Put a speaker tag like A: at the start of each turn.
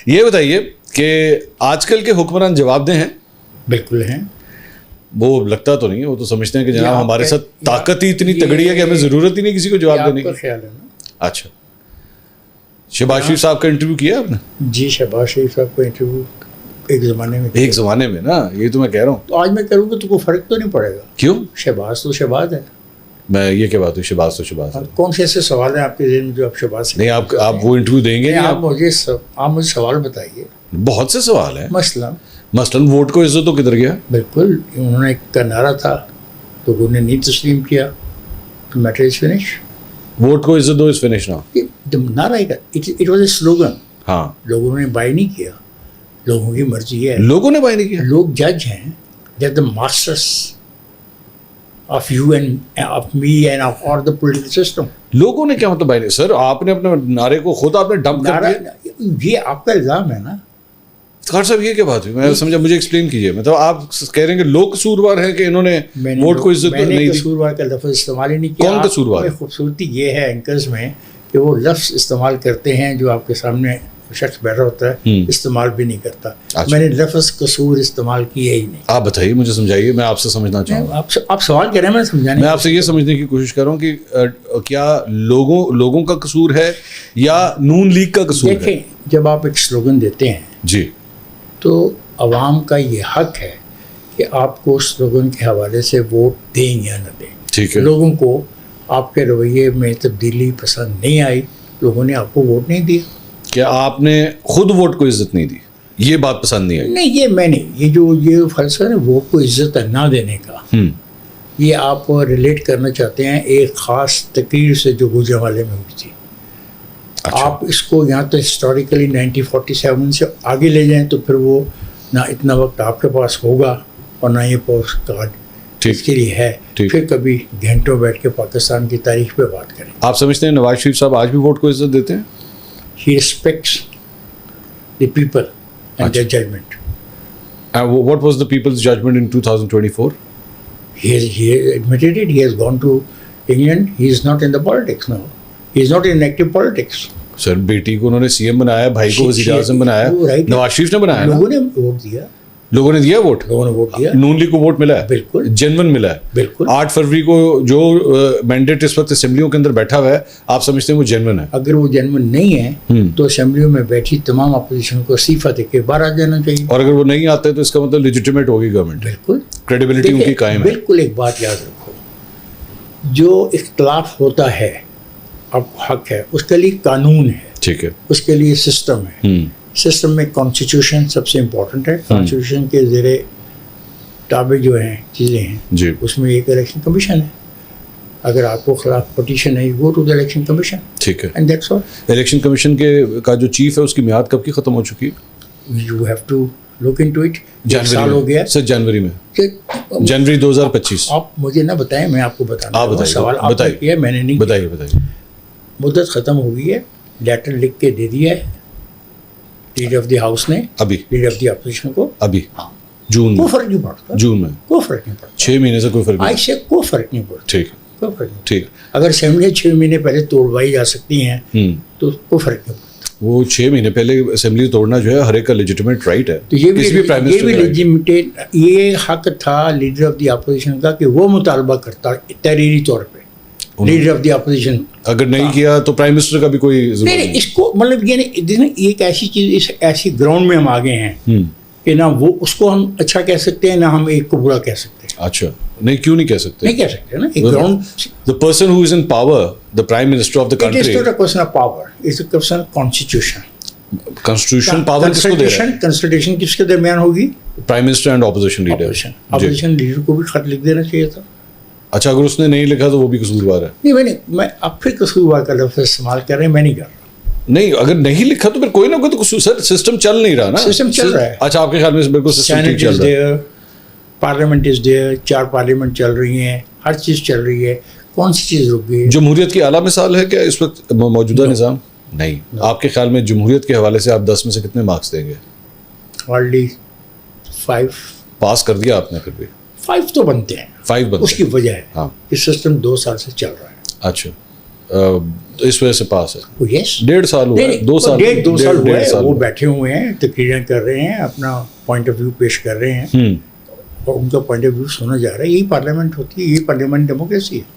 A: یہ بتائیے کہ آج کل کے حکمران جواب دہ ہیں؟
B: بالکل ہیں.
A: وہ لگتا تو نہیں, وہ تو سمجھتے ہیں کہ جناب ہمارے ساتھ طاقت ہی اتنی تگڑی ہے کہ ہمیں ضرورت ہی نہیں کسی کو جواب دینے کی.
B: خیال ہے نا.
A: اچھا, شہباز شریف صاحب کا انٹرویو کیا آپ نے؟
B: جی, شہباز شریف صاحب کا انٹرویو ایک زمانے میں
A: نا, یہ تو میں کہہ رہا ہوں.
B: تو آج میں کروں گا تو کوئی فرق تو نہیں پڑے گا.
A: کیوں؟
B: شہباز تو شہباز ہے.
A: میں یہ کیا بات ہوئی, شہباز تو شہباز ہے.
B: کون سے ایسے سوال ہیں آپ کے ذہن میں جو آپ شہباز سے
A: نہیں, آپ وہ انٹرویو دیں گے؟
B: آپ مجھے سوال بتائیے.
A: بہت سے سوال ہیں.
B: مثلاً
A: ووٹ کو عزت تو کدھر گیا؟
B: بالکل, انہوں نے ایک نعرہ تھا تو انہوں نے نہیں تسلیم کیا. Matter is finish.
A: ووٹ کو عزت دو از فنش نا.
B: نعرہ اٹ واز اے سلوگن.
A: ہاں,
B: لوگوں نے بائی نہیں کیا, لوگوں کی مرضی ہے.
A: لوگوں نے بائی نہیں کیا.
B: لوگ جج ہیں, they are the masters of you and of me and of اور دا پولیٹیکل سسٹم.
A: لوگوں نے کیا مطلب بائی نہیں؟ سر آپ نے اپنے نعرے کو خود آپ نے ڈمپ کر دیا.
B: یہ آپ کا الزام ہے نا.
A: خیر صاحب, یہ کیا بات ہوئی؟ میں سمجھا, مجھے ایکسپلین کیجیے. مطلب آپ کہہ رہے ہیں کہ لوگ قصوروار ہیں کہ انہوں نے ووٹ کو عزت نہیں دی.
B: قصوروار کا لفظ استعمال ہی نہیں کیا.
A: کون قصوروار ہے؟
B: خوبصورتی یہ ہے اینکرز میں کہ وہ لفظ استعمال کرتے ہیں جو آپ کے سامنے شخص بیٹھا ہوتا ہے استعمال بھی نہیں کرتا. میں نے لفظ قصور استعمال کیا ہی نہیں.
A: آپ بتائیے, مجھے سمجھائیے, میں آپ سے سمجھنا چاہوں گا.
B: آپ سوال کر رہے ہیں, میں سمجھانے.
A: میں آپ سے یہ سمجھنے کی کوشش کر رہا ہوں کہ کیا لوگوں کا قصور ہے یا نون لیگ کا قصور ہے؟
B: دیکھیں, جب آپ ایک سلوگن دیتے ہیں
A: جی,
B: تو عوام کا یہ حق ہے کہ آپ کو سلوگن کے حوالے سے ووٹ دیں یا نہ دیں.
A: ٹھیک ہے.
B: لوگوں کو آپ کے رویے میں تبدیلی پسند نہیں آئی, لوگوں نے آپ کو ووٹ نہیں دیا.
A: کیا آپ نے خود ووٹ کو عزت نہیں دی, یہ بات پسند نہیں آئی؟
B: نہیں, یہ میں نے یہ فلسفہ ہے ووٹ کو عزت نہ دینے کا, یہ آپ ریلیٹ کرنا چاہتے ہیں ایک خاص تقریر سے جو گوجرانوالے میں ہوئی تھی. آپ اس کو یہاں تو ہسٹوریکلی 1947 سے آگے لے جائیں تو پھر وہ نہ اتنا وقت آپ کے پاس ہوگا اور نہ یہ پوسٹ کارڈ اس کے لیے ہے. پھر کبھی گھنٹوں بیٹھ کے پاکستان کی تاریخ پہ بات کریں.
A: آپ سمجھتے ہیں نواز شریف صاحب آج بھی ووٹ کو عزت دیتے ہیں؟
B: He respects the people and their judgment.
A: And what was the people's judgment in 2024?
B: He admitted it. He has gone to England. He is not in the politics now. He is not in active politics.
A: سر, بیٹی کو انہوں نے C M بنایا, بھائی کو وزیر اعظم بنایا, نواز شریف نے بنایا.
B: لوگوں نے ووٹ دیا.
A: لوگوں نے دیا ووٹ.
B: لوگوں نے ووٹ دیا.
A: نون لیگ کو ووٹ ملا ہے.
B: بالکل
A: جینون ملا ہے.
B: بالکل.
A: 8 فروری کو جو مینڈیٹ اس وقت اسمبلیوں کے اندر بیٹھا ہوا ہے, آپ سمجھتے ہیں وہ جینون ہے؟
B: اگر وہ جینون نہیں ہے تو اسمبلیوں میں بیٹھی تمام اپوزیشن کو استعفیٰ دے کے باہر آ جانا چاہیے.
A: اور اگر وہ نہیں آتے تو اس کا مطلب لیجیٹیمیٹ ہوگی گورنمنٹ.
B: بالکل,
A: کریڈیبلٹی ان کی قائم ہے.
B: بالکل. ایک بات یاد رکھو, جو اختلاف ہوتا ہے آپ کو حق ہے, اس کے لیے قانون ہے.
A: ٹھیک ہے.
B: اس کے لیے سسٹم ہے. سسٹم میں کانسٹیٹیوشن سب سے امپورٹنٹ ہے. کانسٹیٹیوشن کے زیر تابع جو ہیں چیزیں ہیں
A: جی,
B: اس میں ایک الیکشن کمیشن ہے. اگر آپ کو خلاف پٹیشن ہے, go to the election commission.
A: ٹھیک ہے.
B: And that's all.
A: Election commission کا جو چیف ہے اس کی میعاد کب کی ختم ہو چکی ہے؟
B: You have to look into it. سال ہو گیا
A: سر, جنوری میں, جنوری 2025.
B: آپ مجھے نہ بتائیں, میں آپ کو بتانا.
A: آپ بتائیے.
B: سوال آپ نے کیا, میں نے نہیں.
A: بتائیے.
B: مدت ختم ہو گئی ہے, لیٹر لکھ کے دے دیا ہے لیڈر آف دی ہاؤس نے,
A: ابھی
B: لیڈر آف دی اپوزیشن کو.
A: ابھی جون میں.
B: کوئی فرق نہیں پڑتا.
A: جون میں
B: کوئی فرق نہیں پڑتا.
A: 6 مہینے سے کوئی فرق نہیں.
B: آج سے کوئی فرق نہیں پڑتا.
A: ٹھیک ہے.
B: کوئی فرق نہیں.
A: ٹھیک.
B: اگر اسمبلی 6 مہینے پہلے توڑوائی جا سکتی ہیں تو کوئی فرق نہیں پڑتا.
A: وہ 6 مہینے پہلے اسمبلی توڑنا جو ہے ہر ایک کا لیجیٹیمیٹ رائٹ ہے.
B: تو یہ بھی لیجیٹیمیٹ یہ حق تھا لیڈر آف دی اپوزیشن کا کہ وہ مطالبہ کرتا تحریری طور پہ. لیڈر آف دی اپوزیشن
A: اگر نہیں کیا تو پرائم منسٹر کا بھی کوئی ضرورت نہیں.
B: اس کو مطلب یہ ایک ایسی چیز, ایسی گراؤنڈ میں ہم آگے ہیں کہ نہ وہ اس کو ہم اچھا کہہ سکتے ہیں, نہ ہم ایک کو برا کہہ سکتے ہیں.
A: اچھا, نہیں کیوں نہیں کہہ سکتے؟
B: نہیں کہہ سکتے نا. ایک ground,
A: the person who is in power, the prime minister of the country.
B: It is not a question of power. It's a question of constitution.
A: Constitution power کس کو دے رہا ہے؟
B: Constitution کس کے درمیان ہوگی؟
A: Prime minister and opposition leader.
B: Opposition leader کو بھی خط لکھ دینا چاہیے تھا.
A: اچھا, اگر اس نے نہیں لکھا تو وہ بھی قصوروار ہے؟
B: نہیں, میں اب پھر قصوروار کا لفظ استعمال کر رہے ہیں, میں نہیں کر رہا.
A: نہیں, اگر نہیں لکھا تو پھر کوئی نہ کوئی تو قصور. سر سسٹم چل نہیں رہا نا.
B: سسٹم چل رہا ہے.
A: اچھا, آپ کے خیال میں بالکل سسٹم ٹھیک چل رہا ہے.
B: پارلیمنٹ از دیئر, 4 پارلیمنٹ چل رہی ہیں, ہر چیز چل رہی ہے. کون سی چیز رک گئی؟
A: جمہوریت کی اعلیٰ مثال ہے کیا اس وقت موجودہ نظام؟ نہیں. آپ کے خیال میں جمہوریت کے حوالے سے آپ 10 میں سے کتنے مارکس دیں گے؟
B: ہارڈلی 5.
A: پاس کر دیا آپ نے پھر بھی؟
B: 5 تو بنتے ہیں.
A: 5 بنتے ہیں.
B: اس کی وجہ ہے
A: ہاں,
B: کہ سسٹم 2 سال سے چل رہا ہے.
A: اچھا, تو اس وجہ سے پاس ہے.
B: یس
A: 1.5 سال ہوا ہے, 2 سال,
B: 2 سال ہوا ہے, وہ
A: ہوا.
B: بیٹھے ہوئے ہیں, تقریریں کر رہے ہیں, اپنا پوائنٹ آف ویو پیش کر رہے ہیں, اور ان کا پوائنٹ آف ویو سنا جا رہا ہے. یہی پارلیمنٹ ہوتی ہے, یہی پارلیمنٹ ڈیموکریسی ہے.